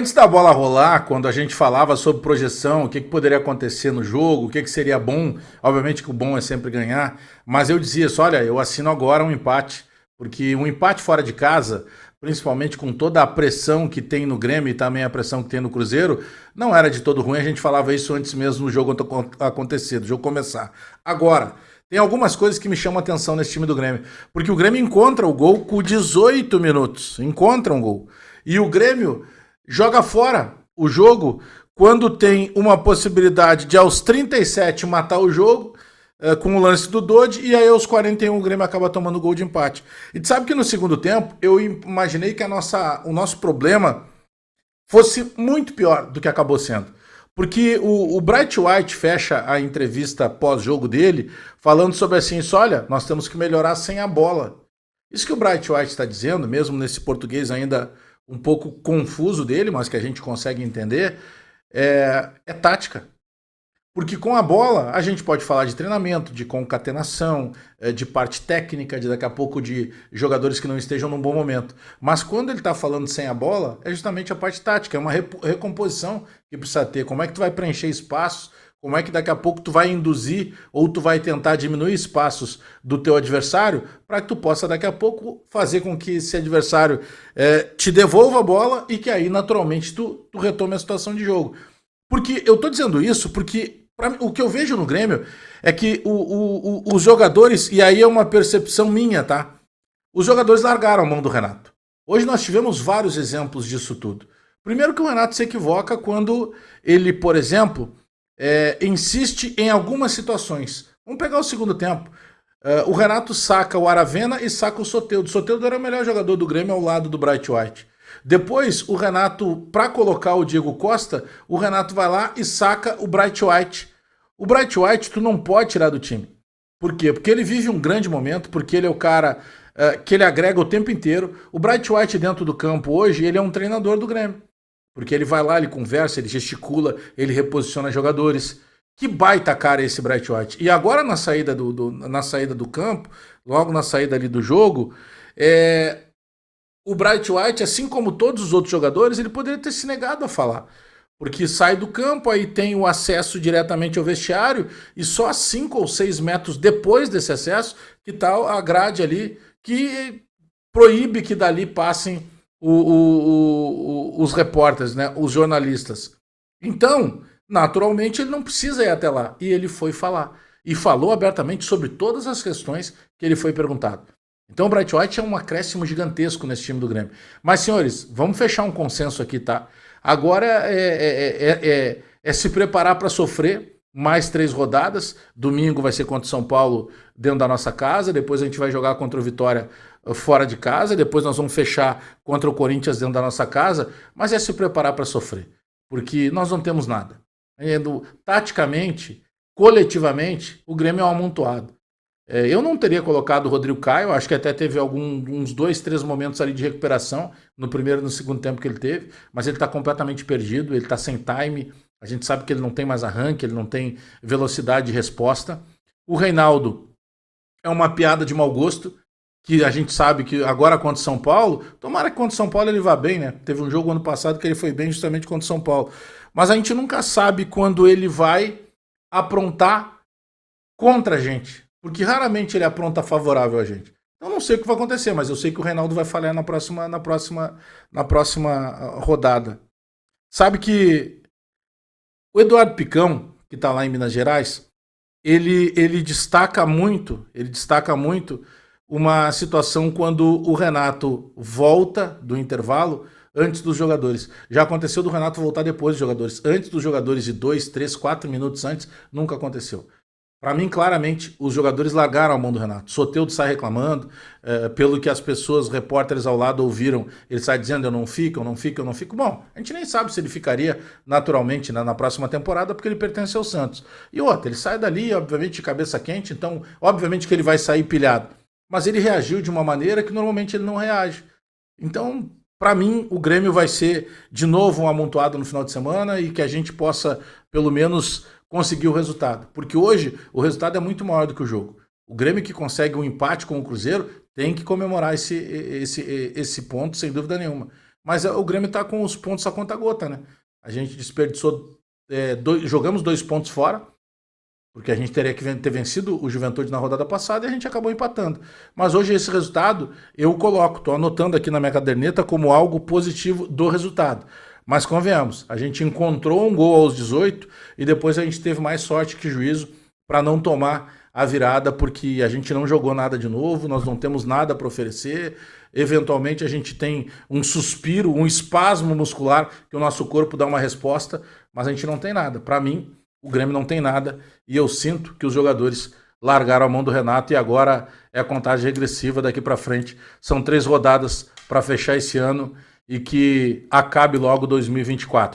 Antes da bola rolar, quando a gente falava sobre projeção, o que poderia acontecer no jogo, o que seria bom, obviamente que o bom é sempre ganhar, mas eu dizia isso, olha, eu assino agora um empate, porque um empate fora de casa, principalmente com toda a pressão que tem no Grêmio e também a pressão que tem no Cruzeiro, não era de todo ruim, a gente falava isso antes mesmo do jogo acontecer, do jogo começar. Agora, tem algumas coisas que me chamam a atenção nesse time do Grêmio, porque o Grêmio encontra o gol com 18 minutos, encontra um gol, e o Grêmio joga fora o jogo quando tem uma possibilidade de aos 37 matar o jogo com o lance do Dodge e aí aos 41 o Grêmio acaba tomando gol de empate. E tu sabe que no segundo tempo eu imaginei que o nosso problema fosse muito pior do que acabou sendo. Porque o Bright White fecha a entrevista pós-jogo dele falando sobre assim, olha, nós temos que melhorar sem a bola. Isso que o Bright White está dizendo, mesmo nesse português ainda um pouco confuso dele, mas que a gente consegue entender, é tática. Porque com a bola a gente pode falar de treinamento, de concatenação, de parte técnica, de daqui a pouco de jogadores que não estejam num bom momento. Mas quando ele está falando sem a bola, é justamente a parte tática, é uma recomposição que precisa ter. Como é que tu vai preencher espaços? Como é que daqui a pouco tu vai induzir ou tu vai tentar diminuir espaços do teu adversário para que tu possa daqui a pouco fazer com que esse adversário te devolva a bola e que aí naturalmente tu retome a situação de jogo. Porque eu tô dizendo isso porque o que eu vejo no Grêmio é que os jogadores, e aí é uma percepção minha, tá? Os jogadores largaram a mão do Renato. Hoje nós tivemos vários exemplos disso tudo. Primeiro que o Renato se equivoca quando ele, por exemplo, insiste em algumas situações. Vamos pegar o segundo tempo. O Renato saca o Aravena e saca o Soteldo. O Soteldo era o melhor jogador do Grêmio ao lado do Bright White. Depois, o Renato, para colocar o Diego Costa, o Renato vai lá e saca o Bright White. O Bright White tu não pode tirar do time. Por quê? Porque ele vive um grande momento, porque ele é o cara que ele agrega o tempo inteiro. O Bright White dentro do campo hoje, ele é um treinador do Grêmio. Porque ele vai lá, ele conversa, ele gesticula, ele reposiciona jogadores. Que baita cara esse Bright White. E agora na saída na saída do campo, logo na saída ali do jogo, o Bright White, assim como todos os outros jogadores, ele poderia ter se negado a falar. Porque sai do campo, aí tem o acesso diretamente ao vestiário, e só a 5 ou 6 metros depois desse acesso, que está a grade ali, que proíbe que dali passem os repórteres, né, os jornalistas. Então, naturalmente, ele não precisa ir até lá. E ele foi falar. E falou abertamente sobre todas as questões que ele foi perguntado. Então o Bright White é um acréscimo gigantesco nesse time do Grêmio. Mas, senhores, vamos fechar um consenso aqui, tá? Agora é se preparar para sofrer mais 3 rodadas. Domingo vai ser contra o São Paulo dentro da nossa casa. Depois a gente vai jogar contra o Vitória fora de casa. Depois nós vamos fechar contra o Corinthians dentro da nossa casa. Mas é se preparar para sofrer. Porque nós não temos nada. Taticamente, coletivamente, o Grêmio é um amontoado. Eu não teria colocado o Rodrigo Caio, acho que até teve uns 2, 3 momentos ali de recuperação, no primeiro e no segundo tempo que ele teve, mas ele está completamente perdido, ele está sem time, a gente sabe que ele não tem mais arranque, ele não tem velocidade de resposta. O Reinaldo é uma piada de mau gosto, que a gente sabe que agora contra o São Paulo, tomara que contra o São Paulo ele vá bem, né? Teve um jogo ano passado que ele foi bem justamente contra o São Paulo, mas a gente nunca sabe quando ele vai aprontar contra a gente. Porque raramente ele apronta favorável a gente. Eu não sei o que vai acontecer, mas eu sei que o Reinaldo vai falhar na próxima rodada. Sabe que o Eduardo Picão, que está lá em Minas Gerais, ele destaca muito uma situação quando o Renato volta do intervalo antes dos jogadores. Já aconteceu do Renato voltar depois dos jogadores. Antes dos jogadores, de 2, 3, 4 minutos antes, nunca aconteceu. Para mim, claramente, os jogadores largaram a mão do Renato. Soteldo sai reclamando, pelo que as pessoas, repórteres ao lado ouviram, ele sai dizendo eu não fico. Bom, a gente nem sabe se ele ficaria naturalmente na próxima temporada, porque ele pertence ao Santos. E outra, ele sai dali, obviamente, de cabeça quente, então, obviamente que ele vai sair pilhado. Mas ele reagiu de uma maneira que normalmente ele não reage. Então, para mim, o Grêmio vai ser de novo um amontoado no final de semana e que a gente possa, pelo menos, conseguir o resultado. Porque hoje o resultado é muito maior do que o jogo. O Grêmio que consegue um empate com o Cruzeiro tem que comemorar esse ponto, sem dúvida nenhuma. mas o Grêmio está com os pontos a conta gota, né? A gente desperdiçou, jogamos 2 pontos fora, porque a gente teria que ter vencido o Juventude na rodada passada e a gente acabou empatando. Mas hoje esse resultado eu coloco, estou anotando aqui na minha caderneta como algo positivo do resultado. Mas convenhamos, a gente encontrou um gol aos 18 e depois a gente teve mais sorte que juízo para não tomar a virada, porque a gente não jogou nada de novo, nós não temos nada para oferecer. Eventualmente a gente tem um suspiro, um espasmo muscular que o nosso corpo dá uma resposta, mas a gente não tem nada. Para mim, o Grêmio não tem nada e eu sinto que os jogadores largaram a mão do Renato e agora é a contagem regressiva daqui para frente. São 3 rodadas para fechar esse ano e que acabe logo 2024.